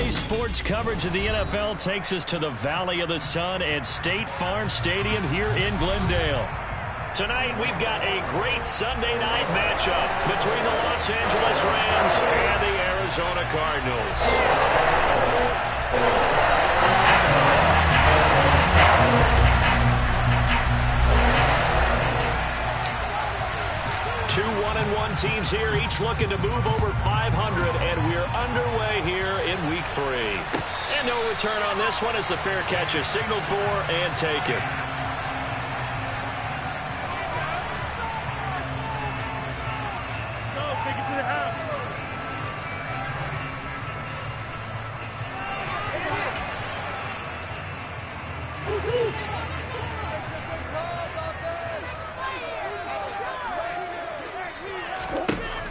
Daily sports coverage of the NFL takes us to the Valley of the Sun at State Farm Stadium here in Glendale. Tonight, we've got a great Sunday night matchup between the Los Angeles Rams and the Arizona Cardinals. 2 1-1 teams here, each looking to move over 500, and we're underway here in Week 3. And no return on this one as the fair catch is signaled for and taken.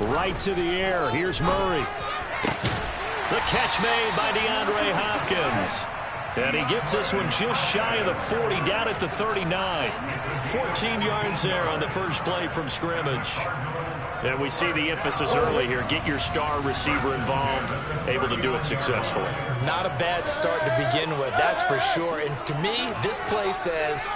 Right to the air. Here's Murray. The catch made by DeAndre Hopkins. And he gets this one just shy of the 40, down at the 39. 14 yards there on the first play from scrimmage. And we see the emphasis early here. Get your star receiver involved, able to do it successfully. Not a bad start to begin with, that's for sure. And to me, this play says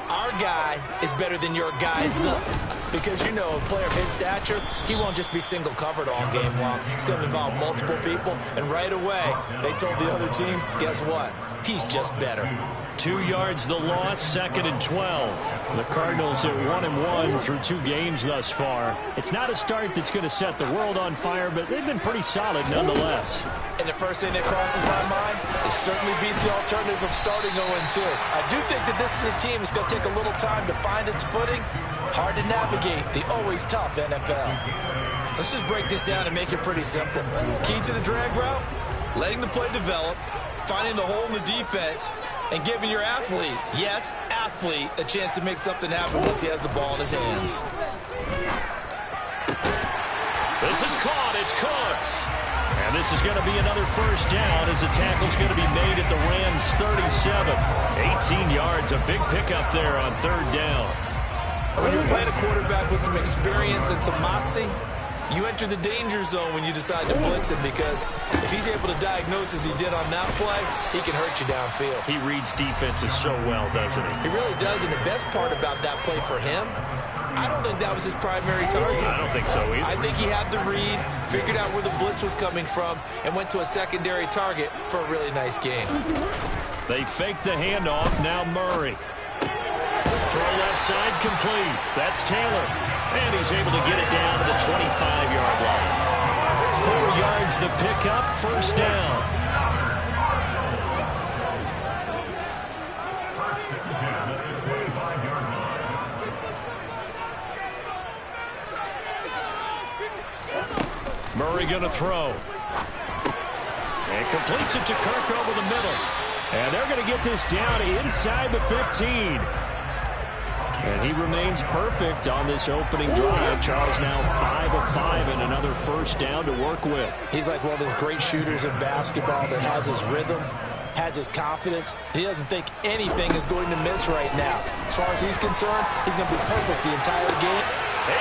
our guy is better than your guy's up. Because, you know, a player of his stature, he won't just be single covered all game long. He's going to involve multiple people. And right away, they told the other team, guess what? He's just better. 2 yards the loss, 2nd and 12. The Cardinals are 1-1 through 2 games thus far. It's not a start that's going to set the world on fire, but they've been pretty solid nonetheless. And the first thing that crosses my mind, it certainly beats the alternative of starting 0-2. I do think that this is a team that's going to take a little time to find its footing. Hard to navigate the always tough NFL. Let's just break this down and make it pretty simple. Key to the drag route, letting the play develop, finding the hole in the defense, and giving your athlete, yes, athlete, a chance to make something happen once he has the ball in his hands. This is caught. It's Cooks. And this is going to be another first down as the tackle's going to be made at the Rams' 37. 18 yards, a big pickup there on 3rd down. When you're playing a quarterback with some experience and some moxie, you enter the danger zone when you decide to blitz him, because if he's able to diagnose as he did on that play, he can hurt you downfield. He reads defenses so well, doesn't he? He really does, and the best part about that play for him, I don't think that was his primary target. I don't think so either. I think he had the read, figured out where the blitz was coming from, and went to a secondary target for a really nice game. They fake the handoff. Now Murray. Throw left side complete. That's Taylor. And he's able to get it down to the 25-yard line. 4 yards the pickup, first down. Murray going to throw. And completes it to Kirk over the middle. And they're going to get this down inside the 15. And he remains perfect on this opening drive. Charles now 5 of 5 and another first down to work with. He's like one of those great shooters in basketball that has his rhythm, has his confidence. He doesn't think anything is going to miss right now. As far as he's concerned, he's going to be perfect the entire game.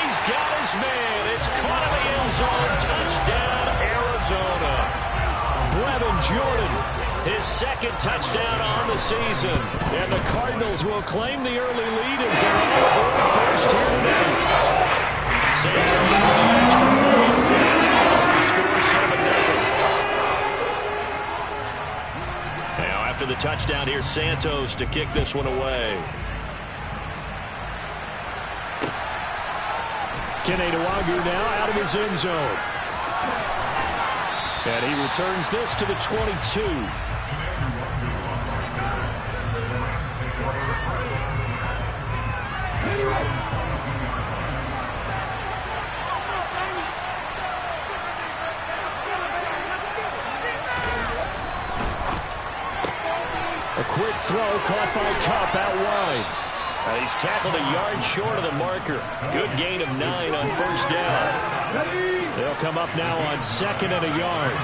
He's got his man. It's caught in the end zone. Touchdown, Arizona. Brevin Jordan, his 2nd touchdown on the season. And the Cardinals will claim the early lead as they're on the board first here today. Santos with an extra point. That's the score, 7-0. Now after the touchdown, here's Santos to kick this one away. Keneduagu now out of his end zone. And he returns this to the 22. A quick throw caught by Kupp out wide. He's tackled a yard short of the marker. Good gain of 9 on first down. They'll come up now on 2nd and a yard.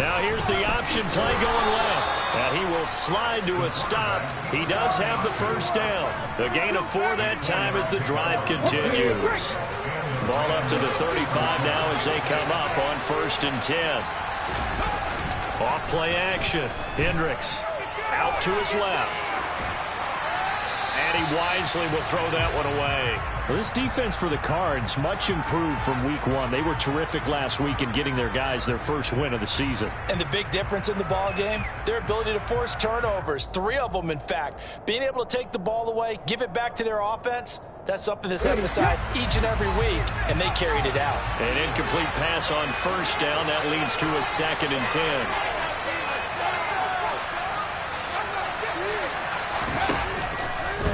Now here's the option play going left. And he will slide to a stop. He does have the first down. The gain of 4 that time as the drive continues. Ball up to the 35 now as they come up on 1st and 10. Off play action. Hendricks out to his left. And he wisely will throw that one away. Well, this defense for the Cards, much improved from week 1. They were terrific last week in getting their guys their first win of the season. And the big difference in the ball game, their ability to force turnovers, 3 of them in fact. Being able to take the ball away, give it back to their offense, that's something that's emphasized each and every week, and they carried it out. An incomplete pass on 1st down. That leads to a 2nd and 10.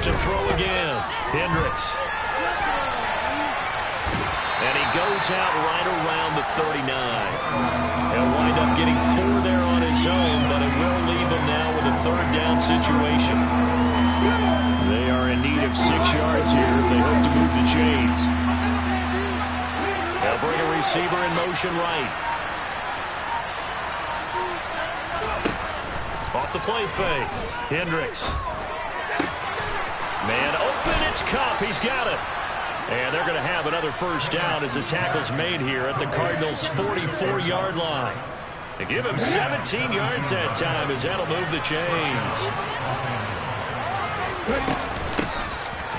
To throw again, Hendricks. And he goes out right around the 39. He'll wind up getting 4 there on his own, but it will leave him now with a 3rd down situation. They are in need of 6 yards here if they hope to move the chains. They'll bring a receiver in motion right. Off the play fake, Hendricks. Man open, it's Cup. He's got it. And they're going to have another 1st down as the tackle's made here at the Cardinals' 44-yard line. They give him 17 yards that time as that'll move the chains.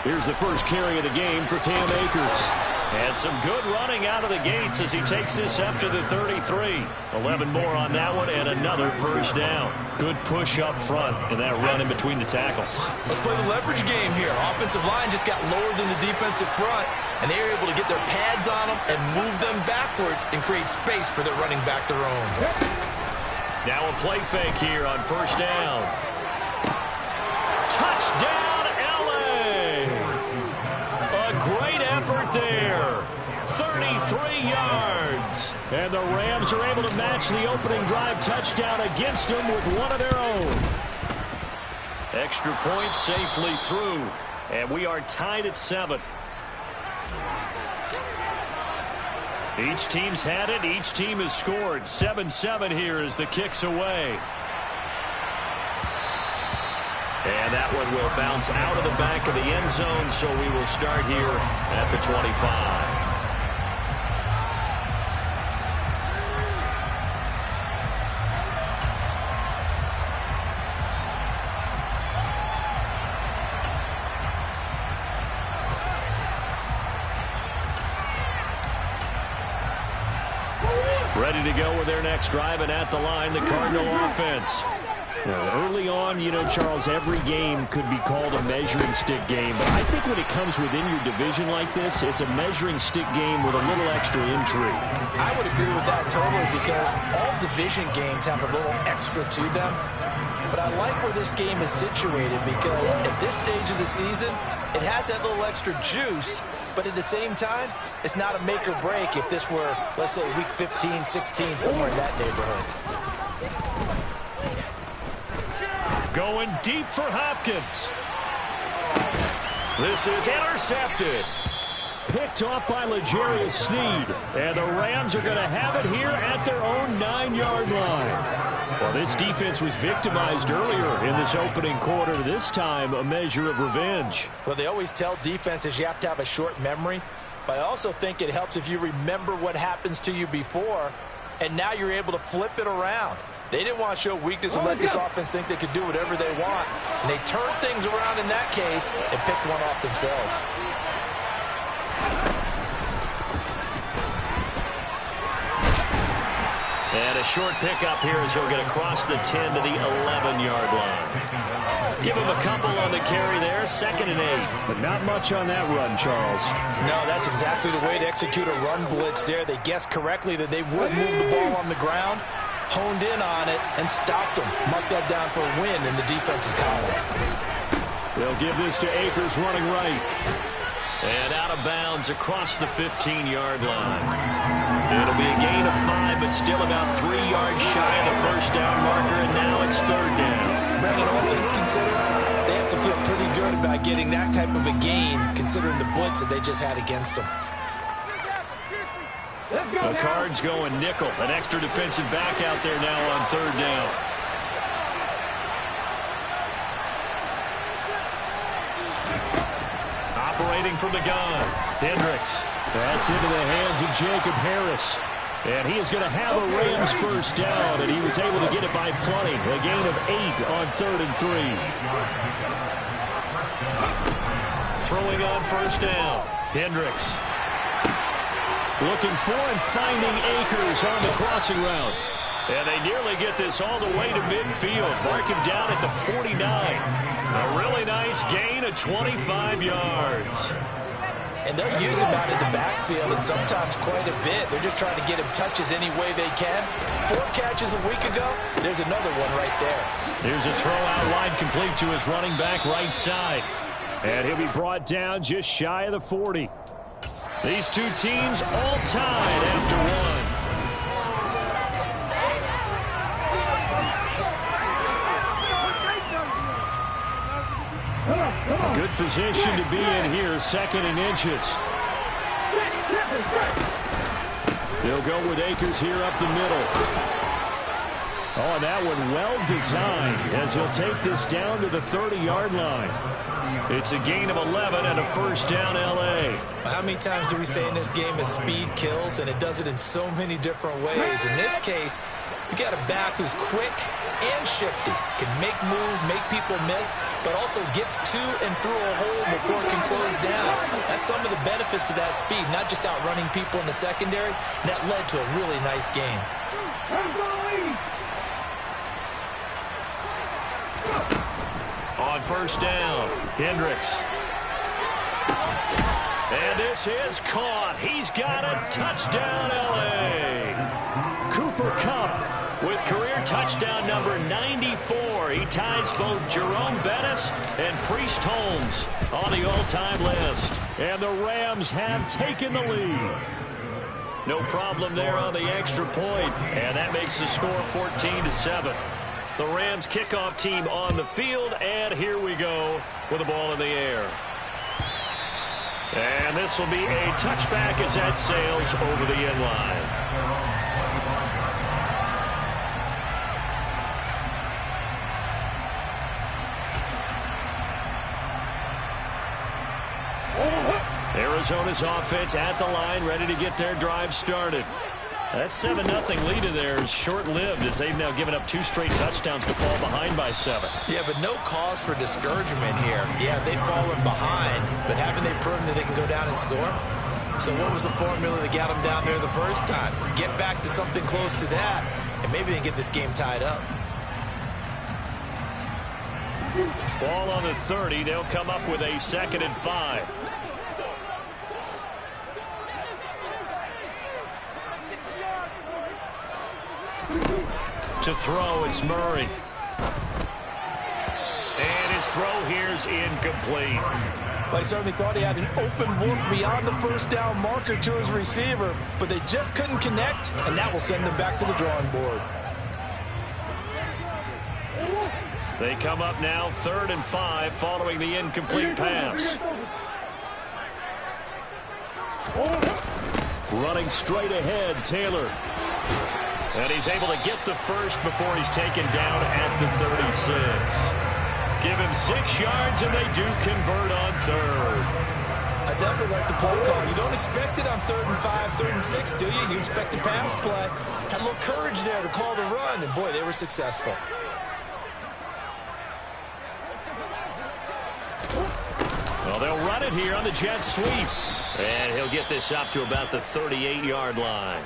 Here's the first carry of the game for Cam Akers. And some good running out of the gates as he takes this up to the 33. 11 more on that one and another 1st down. Good push up front and that run in between the tackles. Let's play the leverage game here. Offensive line just got lower than the defensive front, and they were able to get their pads on them and move them backwards and create space for their running back their own. Now a play fake here on 1st down. Touchdown, LA! A great effort there. 33 yards. And the Rams are able to match the opening drive touchdown against them with one of their own. Extra point safely through. And we are tied at 7. Each team's had it. Each team has scored. 7-7 here as the kick's away. And that one will bounce out of the back of the end zone, so we will start here at the 25. Ready to go with their next drive, and at the line, the Cardinal offense. Early on, you know, Charles, every game could be called a measuring stick game. But I think when it comes within your division like this, it's a measuring stick game with a little extra intrigue. I would agree with that totally because all division games have a little extra to them. But I like where this game is situated because at this stage of the season, it has that little extra juice. But at the same time, it's not a make or break if this were, let's say, week 15, 16, somewhere in that neighborhood. Going deep for Hopkins. This is intercepted. Picked off by L'Jarius Sneed. And the Rams are going to have it here at their own 9-yard line. Well, this defense was victimized earlier in this opening quarter. This time, a measure of revenge. Well, they always tell defenses you have to have a short memory. But I also think it helps if you remember what happens to you before, and now you're able to flip it around. They didn't want to show weakness and let this offense think they could do whatever they want. And they turned things around in that case and picked one off themselves. And a short pickup here as he'll get across the 10 to the 11-yard line. Give him a couple on the carry there, 2nd and 8. But not much on that run, Charles. No, that's exactly the way to execute a run blitz there. They guessed correctly that they would move the ball on the ground, honed in on it, and stopped them. Marked that down for a win in the defense's column. They'll give this to Akers running right. And out of bounds across the 15-yard line. It'll be a gain of 5, but still about 3 yards shy of the 1st down marker, and now it's 3rd down. Brandon, all things considered, they have to feel pretty good about getting that type of a gain, considering the blitz that they just had against them. The Cards going nickel. An extra defensive back out there now on third down. Operating from the gun, Hendricks. That's into the hands of Jacob Harris. And he is going to have a Rams first down, and he was able to get it by plenty. A gain of 8 on 3rd and 3. Throwing on first down, Hendricks. Looking for and finding Akers on the crossing route. And they nearly get this all the way to midfield. Mark him down at the 49. A really nice gain of 25 yards. And they're using him out in the backfield, and sometimes quite a bit. They're just trying to get him touches any way they can. 4 catches a week ago. There's another one right there. Here's a throw out line complete to his running back right side. And he'll be brought down just shy of the 40. These two teams all tied after one. Good position to be in here, 2nd and inches. They'll go with Akers here up the middle. Oh, and that one well designed as he'll take this down to the 30-yard line. It's a gain of 11 and a first down, L.A. How many times do we say in this game that speed kills, and it does it in so many different ways? In this case, you got a back who's quick and shifty, can make moves, make people miss, but also gets to and through a hole before it can close down. That's some of the benefits of that speed, not just outrunning people in the secondary. And that led to a really nice game. On first down, Hendricks. And this is caught. He's got a touchdown, L.A. Cooper Kupp with career touchdown number 94. He ties both Jerome Bettis and Priest Holmes on the all-time list. And the Rams have taken the lead. No problem there on the extra point. And that makes the score 14-7. The Rams kickoff team on the field, and here we go with the ball in the air. And this will be a touchback as that sails over the end line. Arizona's offense at the line, ready to get their drive started. That 7-0 lead of theirs short-lived as they've now given up 2 straight touchdowns to fall behind by 7. Yeah, but no cause for discouragement here. Yeah, they've fallen behind, but haven't they proven that they can go down and score? So what was the formula that got them down there the first time? Get back to something close to that, and maybe they can get this game tied up. Ball on the 30. They'll come up with a 2nd and 5. To throw, it's Murray. And his throw here's incomplete. I certainly thought he had an open look beyond the first down marker to his receiver, but they just couldn't connect, and that will send them back to the drawing board. They come up now 3rd and 5 following the incomplete pass. Running straight ahead, Taylor. And he's able to get the first before he's taken down at the 36. Give him 6 yards, and they do convert on 3rd. I definitely like the play call. You don't expect it on 3rd and 5, 3rd and 6, do you? You expect a pass play. Had a little courage there to call the run, and boy, they were successful. Well, they'll run it here on the jet sweep. And he'll get this up to about the 38-yard line.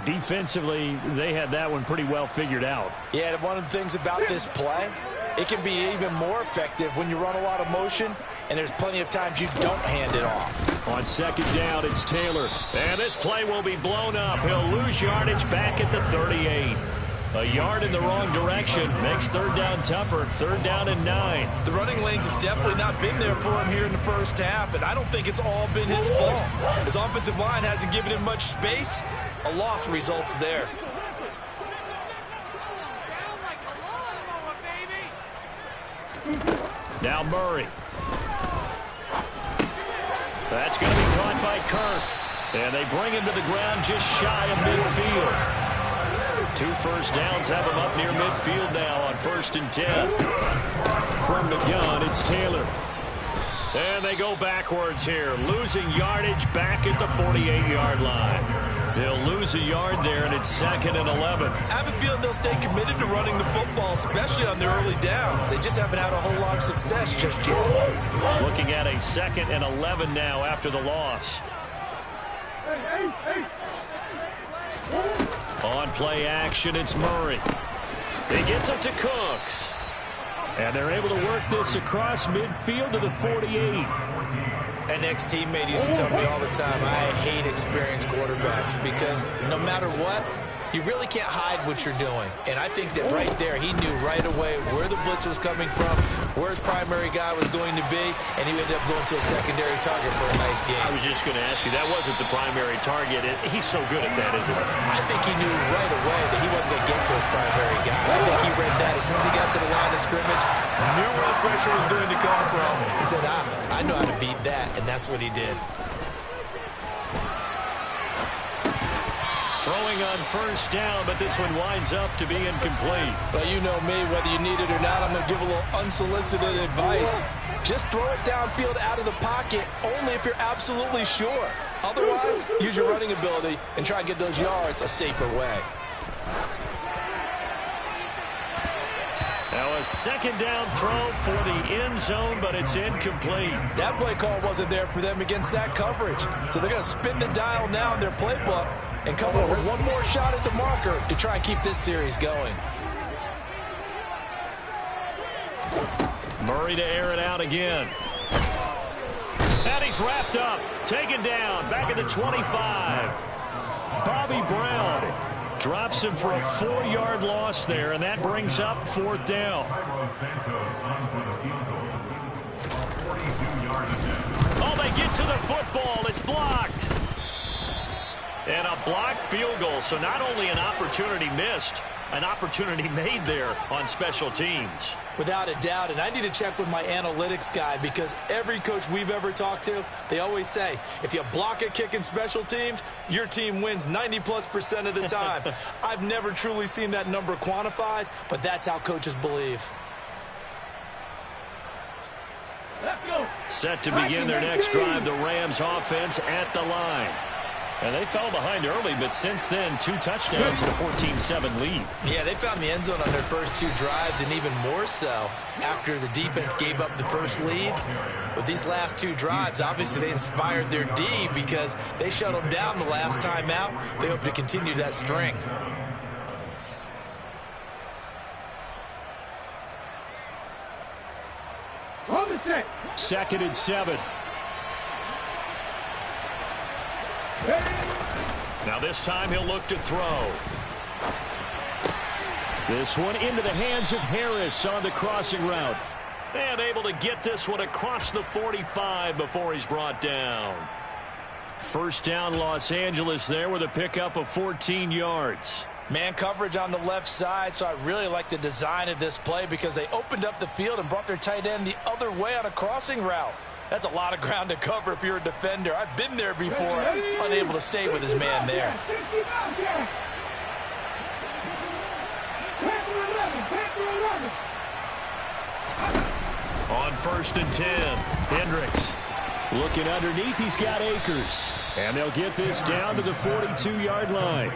Defensively, they had that one pretty well figured out. Yeah, and one of the things about this play, it can be even more effective when you run a lot of motion, and there's plenty of times you don't hand it off. On 2nd down, it's Taylor. And this play will be blown up. He'll lose yardage back at the 38. A yard in the wrong direction makes 3rd down tougher. 3rd down and 9. The running lanes have definitely not been there for him here in the first half, and I don't think it's all been his fault. His offensive line hasn't given him much space. A loss results there. Now Murray. That's going to be caught by Kirk. And they bring him to the ground just shy of midfield. 2 first downs have him up near midfield now on 1st and 10. From the gun, it's Taylor. And they go backwards here, losing yardage back at the 48-yard line. They'll lose a yard there, and it's 2nd and 11. I have a feeling they'll stay committed to running the football, especially on their early downs. They just haven't had a whole lot of success just yet. Looking at a 2nd and 11 now after the loss. On play action, it's Murray. He gets it to Cooks. And they're able to work this across midfield to the 48. An ex-teammate used to tell me all the time, I hate experienced quarterbacks because no matter what, you really can't hide what you're doing. And I think that right there, he knew right away where the blitz was coming from, where his primary guy was going to be, and he ended up going to a secondary target for a nice game. I was just going to ask you, that wasn't the primary target. He's so good at that, isn't he? I think he knew right away that he wasn't going to get to his primary guy. I think he read that as soon as he got to the line of scrimmage, knew where the pressure was going to come from, and said, I know how to beat that, and that's what he did. Throwing on 1st down, but this one winds up to be incomplete. Well, you know me, whether you need it or not, I'm going to give a little unsolicited advice. Just throw it downfield out of the pocket, only if you're absolutely sure. Otherwise, use your running ability and try and get those yards a safer way. Now a 2nd down throw for the end zone, but it's incomplete. That play call wasn't there for them against that coverage. So they're going to spin the dial now in their playbook and come up with one more shot at the marker to try and keep this series going. Murray to air it out again. And he's wrapped up, taken down, back at the 25. Bobby Brown drops him for a 4-yard loss there, and that brings up 4th down. Oh, they get to the football. It's blocked. And a blocked field goal, so not only an opportunity missed, an opportunity made there on special teams. Without a doubt, and I need to check with my analytics guy because every coach we've ever talked to, they always say, if you block a kick in special teams, your team wins 90+% of the time. I've never truly seen that number quantified, but that's how coaches believe. Set to begin their next drive, the Rams offense at the line. And they fell behind early, but since then, 2 touchdowns and a 14-7 lead. Yeah, they found the end zone on their first 2 drives, and even more so after the defense gave up the first lead. With these last 2 drives, obviously they inspired their D because they shut them down the last time out. They hope to continue that string. On the set. 2nd and 7. Now this time he'll look to throw. This one into the hands of Harris on the crossing route. And able to get this one across the 45 before he's brought down. 1st down Los Angeles there with a pickup of 14 yards. Man coverage on the left side, so I really like the design of this play because they opened up the field and brought their tight end the other way on a crossing route. That's a lot of ground to cover if you're a defender. I've been there before, unable to stay with his man there. On 1st and 10, Hendricks looking underneath. He's got Akers. And they'll get this down to the 42-yard line.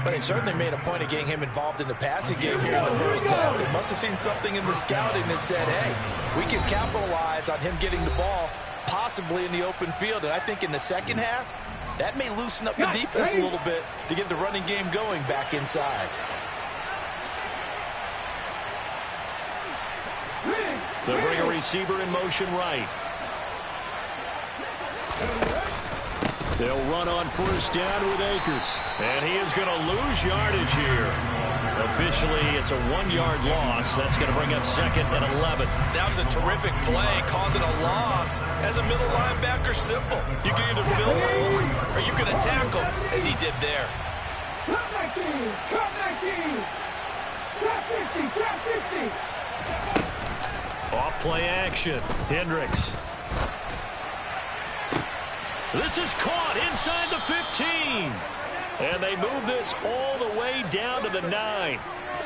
But they certainly made a point of getting him involved in the passing game here in the first half. They must have seen something in the scouting that said, hey, we can capitalize on him getting the ball possibly in the open field. And I think in the second half, that may loosen up the defense a little bit to get the running game going back inside. They'll bring a receiver in motion right. They'll run on 1st down with Akers. And he is going to lose yardage here. Officially, it's a 1-yard loss. That's going to bring up 2nd and 11. That was a terrific play, causing a loss. As a middle linebacker, simple. You can either fill holes or you can attack them, as he did there. Off play action. Hendricks. This is caught inside the 15. And they move this all the way down to the 9.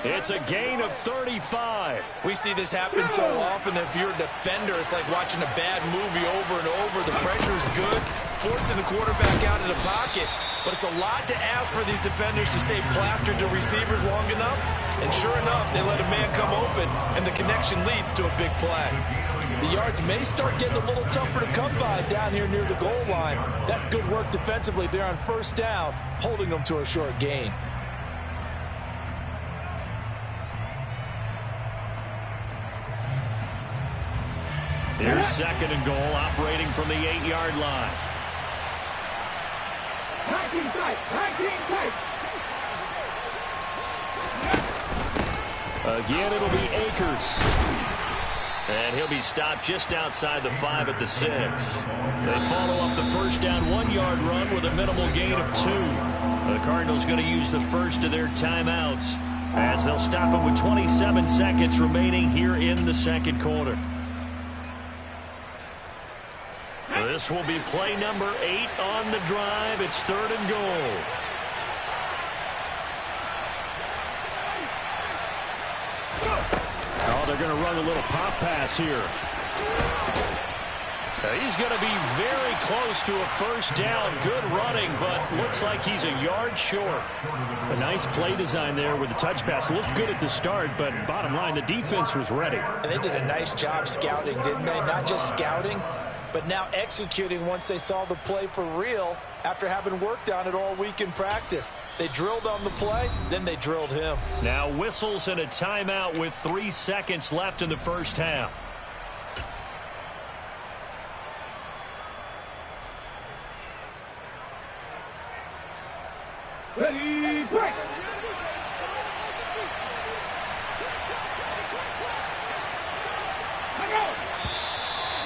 It's a gain of 35. We see this happen so often. If you're a defender, it's like watching a bad movie over and over. The pressure is good, forcing the quarterback out of the pocket. But it's a lot to ask for these defenders to stay plastered to receivers long enough. And sure enough, they let a man come open, and the connection leads to a big play. The yards may start getting a little tougher to come by down here near the goal line. That's good work defensively there on first down, holding them to a short gain. Here's second and goal, operating from the 8-yard line. Again, it'll be Akers. And he'll be stopped just outside the 5 at the 6. They follow up the first down 1-yard run with a minimal gain of 2. The Cardinals going to use the first of their timeouts as they'll stop him with 27 seconds remaining here in the second quarter. This will be play number 8 on the drive. It's third and goal. Oh, they're going to run a little pop pass here. He's going to be very close to a first down. Good running, but looks like he's a yard short. A nice play design there with the touch pass. Looked good at the start, but bottom line, the defense was ready. And they did a nice job scouting, didn't they? Not just scouting, but now executing once they saw the play for real after having worked on it all week in practice. They drilled on the play, then they drilled him. Now whistles and a timeout with 3 seconds left in the first half. Ready, break!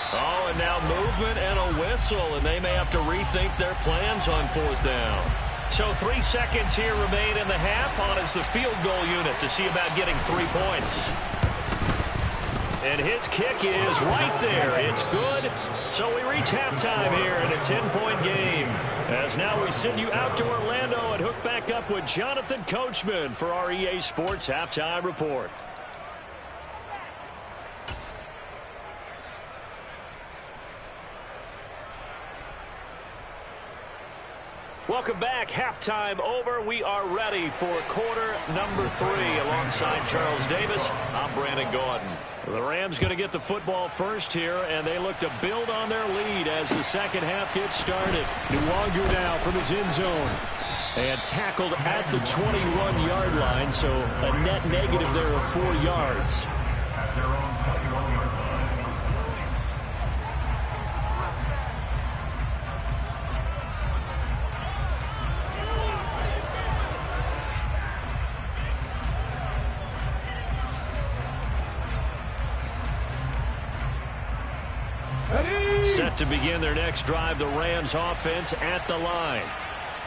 Oh, and now movement and a whistle, and they may have to rethink their plans on fourth down. So 3 seconds here remain in the half on as the field goal unit to see about getting 3 points. And his kick is right there. It's good. So we reach halftime here in a 10-point game. As now we send you out to Orlando and hook back up with Jonathan Coachman for our EA Sports Halftime Report. Welcome back. Halftime over. We are ready for quarter number 3. Alongside Charles Davis, I'm Brandon Gordon. The Rams going to get the football first here, and they look to build on their lead as the second half gets started. Nwangu now from his end zone. And tackled at the 21-yard line, so a net negative there of 4 yards. Set to begin their next drive, the Rams offense at the line.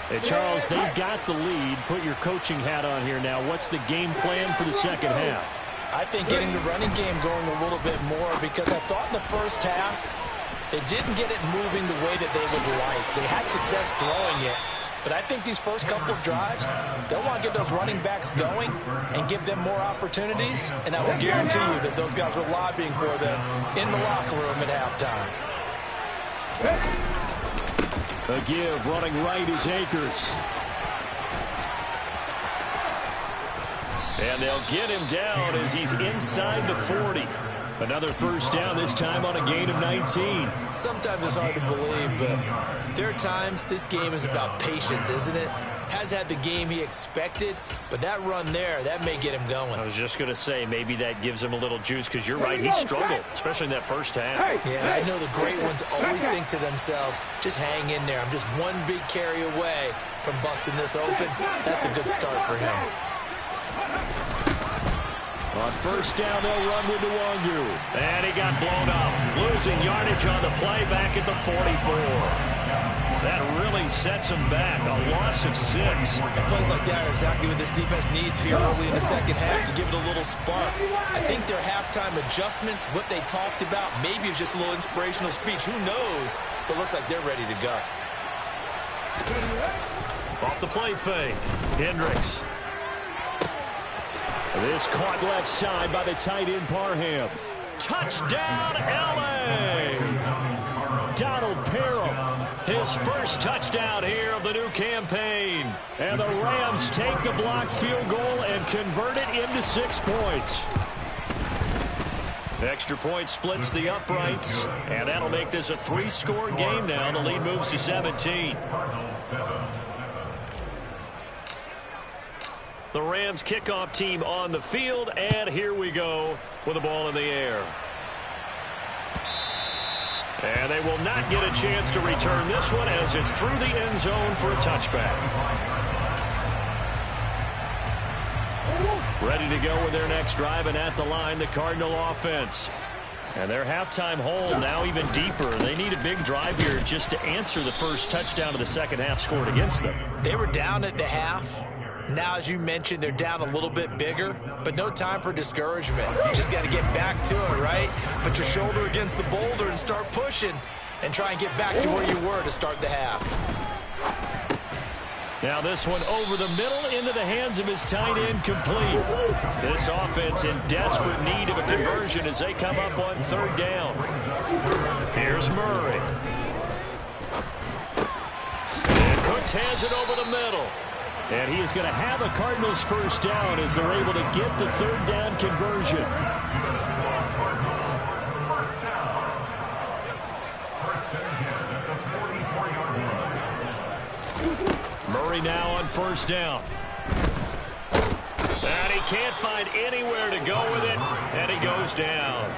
Hey, Charles, they've got the lead. Put your coaching hat on here now. What's the game plan for the second half? I think getting the running game going a little bit more, because I thought in the first half they didn't get it moving the way that they would like. They had success throwing it, but I think these first couple of drives, they'll want to get those running backs going and give them more opportunities, and I will guarantee you that those guys were lobbying for them in the locker room at halftime. A give, running right is Akers. And they'll get him down as he's inside the 40. Another first down, this time on a gain of 19. Sometimes it's hard to believe, but there are times this game is about patience, isn't it? Has had the game he expected, but that run there, that may get him going. I was just going to say, maybe that gives him a little juice, because you're right, he struggled, especially in that first half. Yeah, I know the great ones always think to themselves, just hang in there. I'm just one big carry away from busting this open. That's a good start for him. On first down, they'll run with Nwangu. And he got blown up. Losing yardage on the play back at the 44. That really sets him back. A loss of 6. And plays like that are exactly what this defense needs here early in the second half to give it a little spark. I think their halftime adjustments, what they talked about, maybe it's just a little inspirational speech. Who knows? But looks like they're ready to go. Off the play fake. Hendricks. This caught left side by the tight end Parham. Touchdown, L.A. Donald Parham. His first touchdown here of the new campaign. And the Rams take the blocked field goal and convert it into 6 points. Extra point splits the uprights. And that'll make this a 3-score game now. The lead moves to 17. The Rams kickoff team on the field, and here we go with the ball in the air. And they will not get a chance to return this one as it's through the end zone for a touchback. Ready to go with their next drive, and at the line, the Cardinal offense. And their halftime hole now even deeper. They need a big drive here just to answer the first touchdown of the second half scored against them. They were down at the half. Now, as you mentioned, they're down a little bit bigger, but no time for discouragement. You just got to get back to it, right? Put your shoulder against the boulder and start pushing and try and get back to where you were to start the half. Now this one over the middle into the hands of his tight end, complete. This offense in desperate need of a conversion as they come up on third down. Here's Murray. And Cooks has it over the middle. And he is going to have a Cardinals first down as they're able to get the third down conversion. Murray now on first down. And he can't find anywhere to go with it, and he goes down.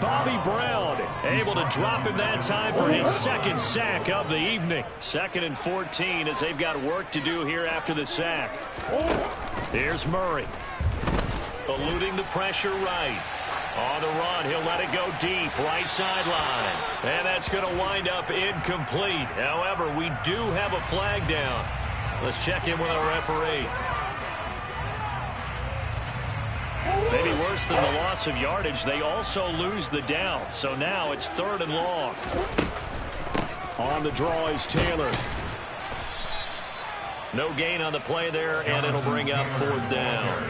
Bobby Brown able to drop him that time for his second sack of the evening. 2nd and 14 as they've got work to do here after the sack. Here's Murray. Eluding the pressure right. On the run, he'll let it go deep, right sideline. And that's going to wind up incomplete. However, we do have a flag down. Let's check in with our referee. Maybe worse than the loss of yardage, they also lose the down. So now it's 3rd and long. On the draw is Taylor. No gain on the play there, and it'll bring up 4th down.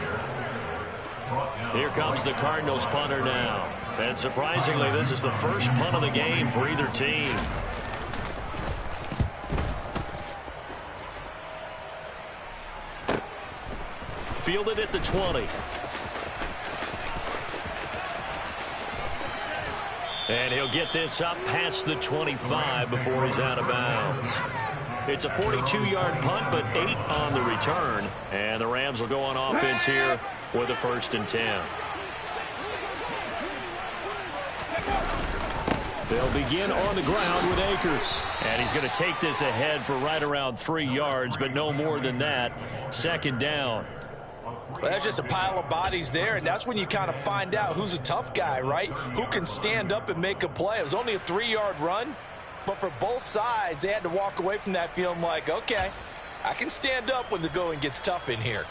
Here comes the Cardinals punter now. And surprisingly, this is the first punt of the game for either team. Fielded at the 20. And he'll get this up past the 25 before he's out of bounds. It's a 42-yard punt, but 8 on the return. And the Rams will go on offense here with a 1st and 10. They'll begin on the ground with Akers. And he's going to take this ahead for right around 3 yards, but no more than that. 2nd down. Well, that's just a pile of bodies there, and that's when you kind of find out who's a tough guy, right? Who can stand up and make a play. It was only a 3-yard run, but for both sides, they had to walk away from that feeling like, okay, I can stand up when the going gets tough in here.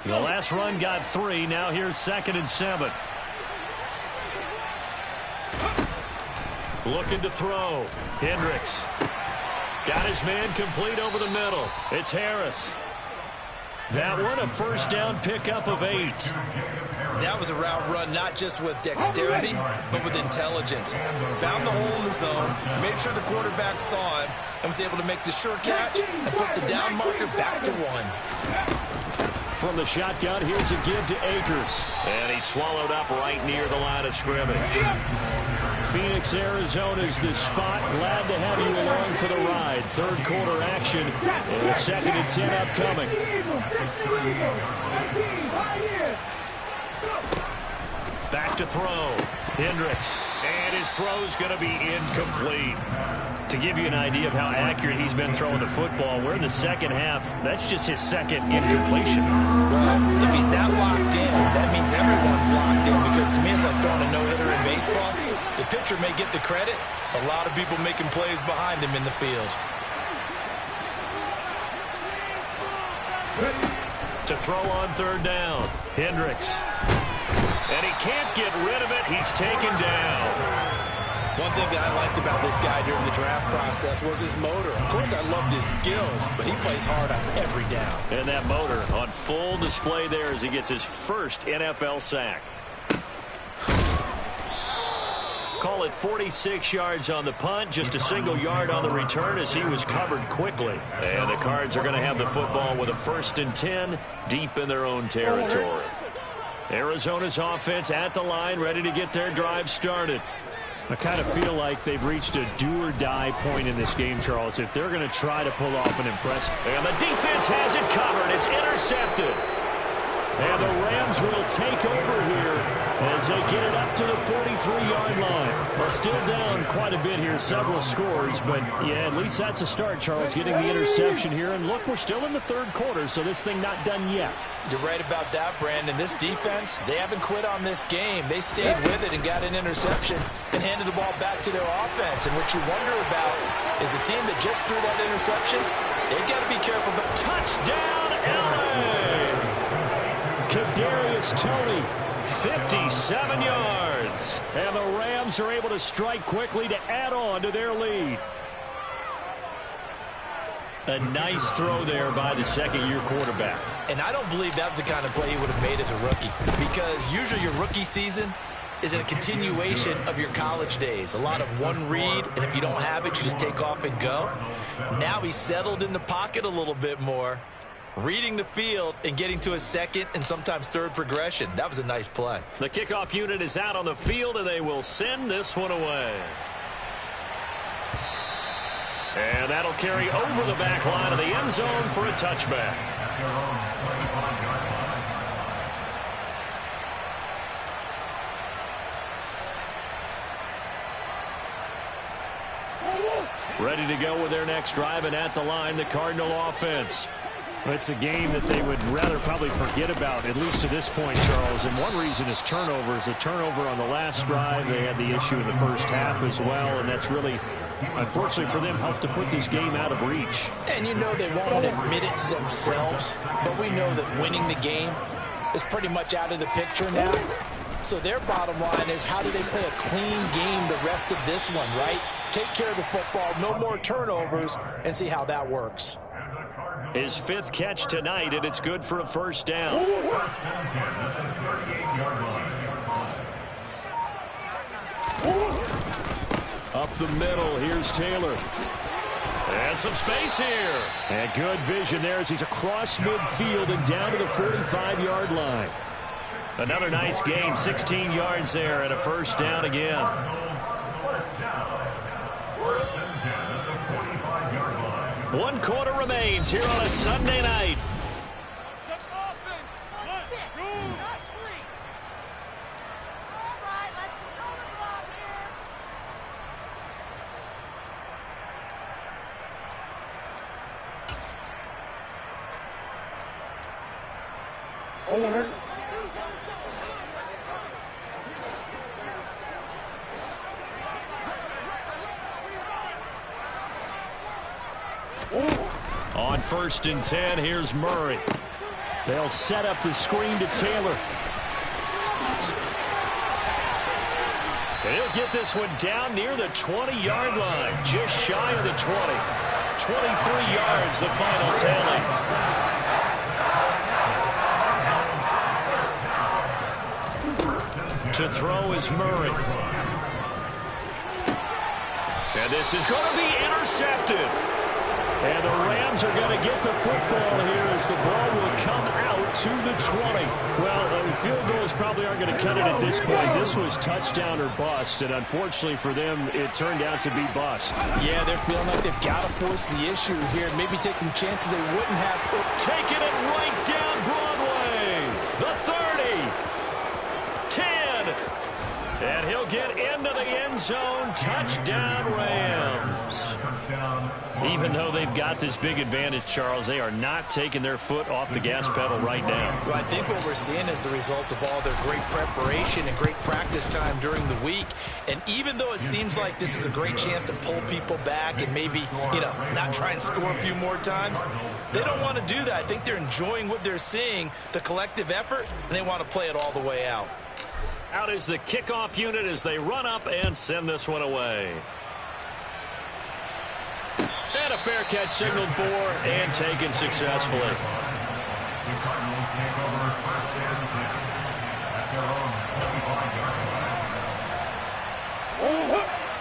The last run got 3. Now here's 2nd and 7. Looking to throw. Hendricks. Got his man complete over the middle. It's Harris. That one a first down pickup of 8. That was a route run not just with dexterity, but with intelligence. Found the hole in the zone, made sure the quarterback saw him, and was able to make the sure catch and put the down marker back to 1. From the shotgun, here's a give to Akers. And he's swallowed up right near the line of scrimmage. Phoenix, Arizona is the spot. Glad to have you along for the ride. 3rd quarter action, and 2nd and 10 upcoming. Back to throw. Hendricks. And his throw's going to be incomplete. To give you an idea of how accurate he's been throwing the football, we're in the second half. That's just his second incompletion. Well, if he's not locked in, that means everyone's locked in, because to me it's like throwing a no-hitter in baseball. The pitcher may get the credit, a lot of people making plays behind him in the field. To throw on third down, Hendricks. And he can't get rid of it. He's taken down. One thing that I liked about this guy during the draft process was his motor. Of course, I loved his skills, but he plays hard on every down. And that motor on full display there as he gets his first NFL sack. Call it 46 yards on the punt, just a single yard on the return as he was covered quickly. And the Cards are going to have the football with a 1st and 10 deep in their own territory. Arizona's offense at the line, ready to get their drive started. I kind of feel like they've reached a do-or-die point in this game, Charles, if they're going to try to pull off an impressive. And the defense has it covered. It's intercepted. And the Rams will take over here as they get it up to the 43-yard line. Well, still down quite a bit here, several scores, but yeah, at least that's a start, Charles, getting the interception here. And look, we're still in the third quarter, so this thing not done yet. You're right about that, Brandon. This defense, they haven't quit on this game. They stayed with it and got an interception and handed the ball back to their offense. And what you wonder about is the team that just threw that interception, they've got to be careful. But touchdown, LA! Kadarius Toney, 57 yards. And the Rams are able to strike quickly to add on to their lead. A nice throw there by the second-year quarterback. And I don't believe that was the kind of play he would have made as a rookie, because usually your rookie season is a continuation of your college days. A lot of one read, and if you don't have it, you just take off and go. Now he's settled in the pocket a little bit more, reading the field and getting to a second and sometimes third progression. That was a nice play. The kickoff unit is out on the field, and they will send this one away. And that'll carry over the back line of the end zone for a touchback. Ready to go with their next drive, and at the line, the Cardinal offense. It's a game that they would rather probably forget about, at least to this point, Charles. And one reason is turnovers. A turnover on the last drive. They had the issue in the first half as well, and that's really, unfortunately for them, helped to put this game out of reach. And you know they won't admit it to themselves, but we know that winning the game is pretty much out of the picture now. So their bottom line is, how do they play a clean game the rest of this one, right? Take care of the football, no more turnovers, and see how that works. His 5th catch tonight, and it's good for a first down. Up the middle, here's Taylor. And some space here. And good vision there as he's across midfield and down to the 45-yard line. Another nice gain, 16 yards there, and a first down again. One quarter remains here on a Sunday night. On 1st and 10, here's Murray. They'll set up the screen to Taylor. He'll get this one down near the 20-yard line, just shy of the 20. 23 yards, the final tally. To throw is Murray. And this is going to be intercepted. And the Rams are going to get the football here as the ball will come out to the 20. Well, field goals probably aren't going to cut it at this point. This was touchdown or bust, and unfortunately for them, it turned out to be bust. Yeah, they're feeling like they've got to force the issue here. Maybe take some chances they wouldn't have. Taking it right down Broadway. The 30. 10. And he'll get into the end zone. Touchdown, Rams. Even though they've got this big advantage, Charles, they are not taking their foot off the gas pedal right now. Well, I think what we're seeing is the result of all their great preparation and great practice time during the week. And even though it seems like this is a great chance to pull people back and maybe, not try and score a few more times, they don't want to do that. I think they're enjoying what they're seeing, the collective effort, and they want to play it all the way out. Out is the kickoff unit as they run up and send this one away. And a fair catch signaled for and taken successfully.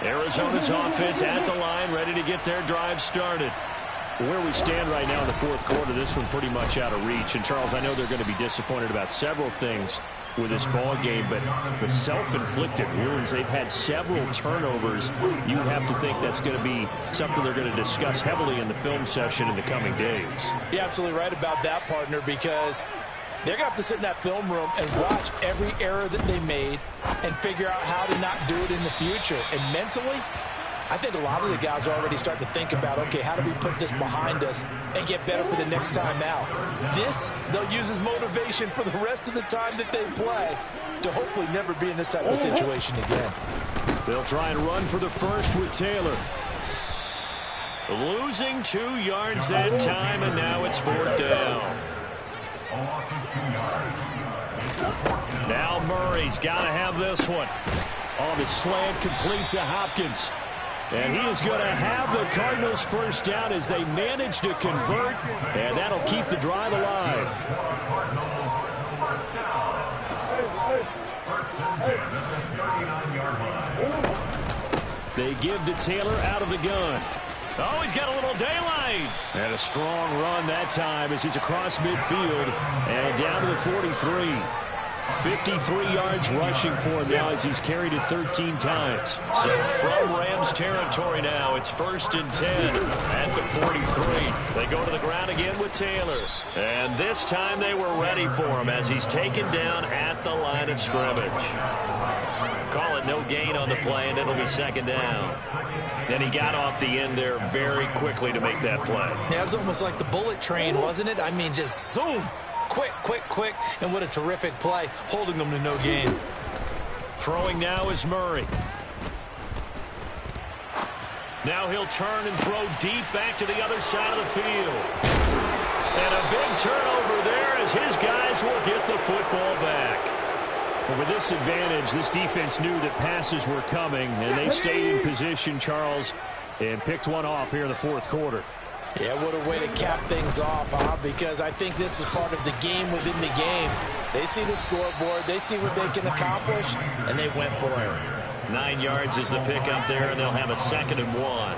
Arizona's offense at the line, ready to get their drive started. Where we stand right now in the fourth quarter, this one pretty much out of reach. And, Charles, I know they're going to be disappointed about several things with this ball game, but the self-inflicted wounds, they've had several turnovers. You have to think that's going to be something they're going to discuss heavily in the film session in the coming days. You're absolutely right about that, partner, because they're going to have to sit in that film room and watch every error that they made and figure out how to not do it in the future. And mentally, I think a lot of the guys are already starting to think about, okay, how do we put this behind us and get better for the next time out? This, they'll use as motivation for the rest of the time that they play to hopefully never be in this type of situation again. They'll try and run for the first with Taylor. Losing 2 yards that time, and now it's 4th down. Now Murray's got to have this one. On the slant, complete to Hopkins. And he is going to have the Cardinals first down as they manage to convert, and that'll keep the drive alive. They give to Taylor out of the gun. Oh, he's got a little daylight. And a strong run that time as he's across midfield and down to the 43. 53 yards rushing for him now as he's carried it 13 times. So from Rams territory now, it's 1st and 10 at the 43. They go to the ground again with Taylor. And this time they were ready for him as he's taken down at the line of scrimmage. Call it no gain on the play, and it'll be 2nd down. And he got off the end there very quickly to make that play. Yeah, it was almost like the bullet train, wasn't it? I mean, just zoom. Quick, quick, quick, and what a terrific play, holding them to no gain. Throwing now is Murray. Now he'll turn and throw deep back to the other side of the field. And a big turnover there as his guys will get the football back. But with this advantage, this defense knew that passes were coming, and they stayed in position, Charles, and picked one off here in the fourth quarter. Yeah, what a way to cap things off, huh? Because I think this is part of the game within the game. They see the scoreboard, they see what they can accomplish, and they went for it. 9 yards is the pickup there, and they'll have a 2nd and 1.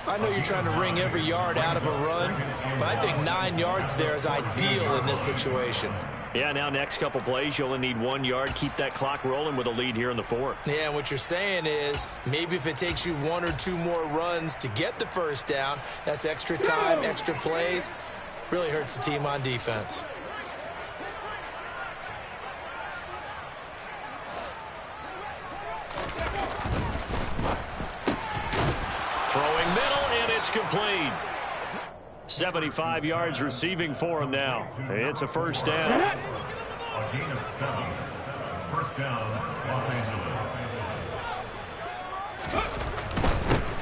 I know you're trying to wring every yard out of a run, but I think 9 yards there is ideal in this situation. Yeah, now next couple plays, you only need 1 yard. Keep that clock rolling with a lead here in the 4th. Yeah, and what you're saying is maybe if it takes you 1 or 2 more runs to get the first down, that's extra time, extra plays. Really hurts the team on defense. Throwing middle, and it's complete. 75 yards receiving for him now. It's a 1st down. A gain of 7. 1st down, Los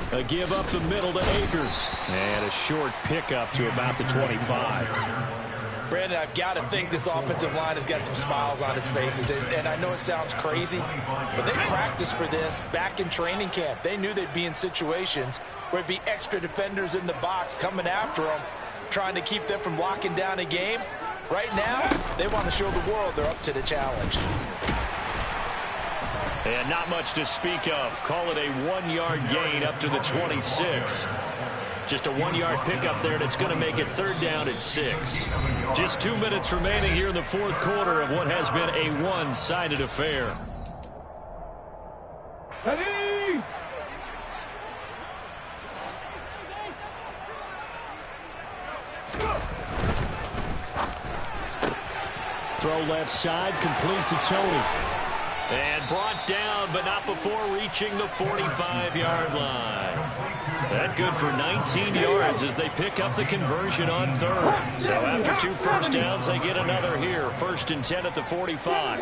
Angeles. A give up the middle to Akers. And a short pickup to about the 25. Brandon, I've got to think this offensive line has got some smiles on its faces. And I know it sounds crazy, but they practiced for this back in training camp. They knew they'd be in situations where it'd be extra defenders in the box coming after them, trying to keep them from locking down a game. Right now, they want to show the world they're up to the challenge. And not much to speak of. Call it a 1 yard gain up to the 26. Just a 1 yard pickup there, and it's going to make it 3rd down at 6. Just 2 minutes remaining here in the 4th quarter of what has been a one-sided affair. Throw left side, complete to Tony. And brought down, but not before reaching the 45-yard line. That good for 19 yards as they pick up the conversion on third. So after 2 first downs, they get another here. 1st and 10 at the 45.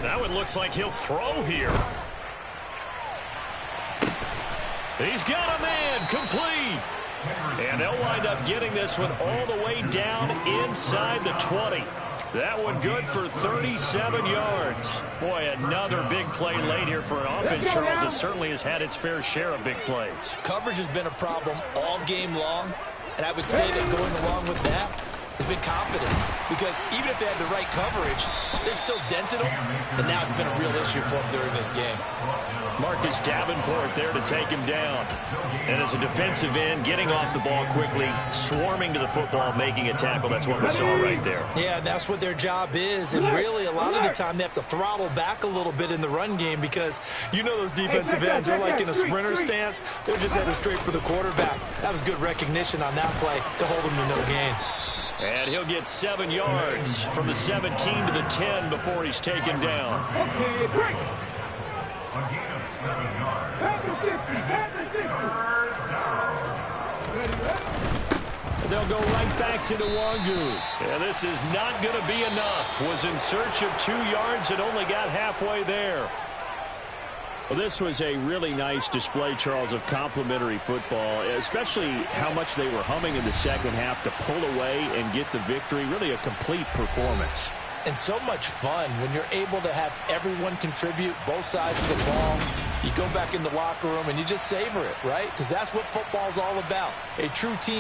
Now it looks like he'll throw here. He's got a man complete. And they'll wind up getting this one all the way down inside the 20. That one good for 37 yards. Boy, another big play late here for an offense, Charles, that certainly has had its fair share of big plays. Coverage has been a problem all game long, and I would say that going along with that has been confidence. Because even if they had the right coverage, they've still dented them, and now it's been a real issue for them during this game. Marcus Davenport there to take him down. And as a defensive end, getting off the ball quickly, swarming to the football, making a tackle. That's what we saw right there. Yeah, that's what their job is. And really, a lot of the time, they have to throttle back a little bit in the run game because you know those defensive ends, they're like in a sprinter stance. They're just headed straight for the quarterback. That was good recognition on that play to hold him to no gain. And he'll get 7 yards from the 17 to the 10 before he's taken down. A gain of 7 yards. They'll go right back to Nwangu. And this is not going to be enough. Was in search of 2 yards and only got halfway there. Well, this was a really nice display, Charles, of complimentary football, especially how much they were humming in the second half to pull away and get the victory. Really a complete performance. And so much fun when you're able to have everyone contribute both sides of the ball. You go back in the locker room and you just savor it, right? Because that's what football's all about. A true team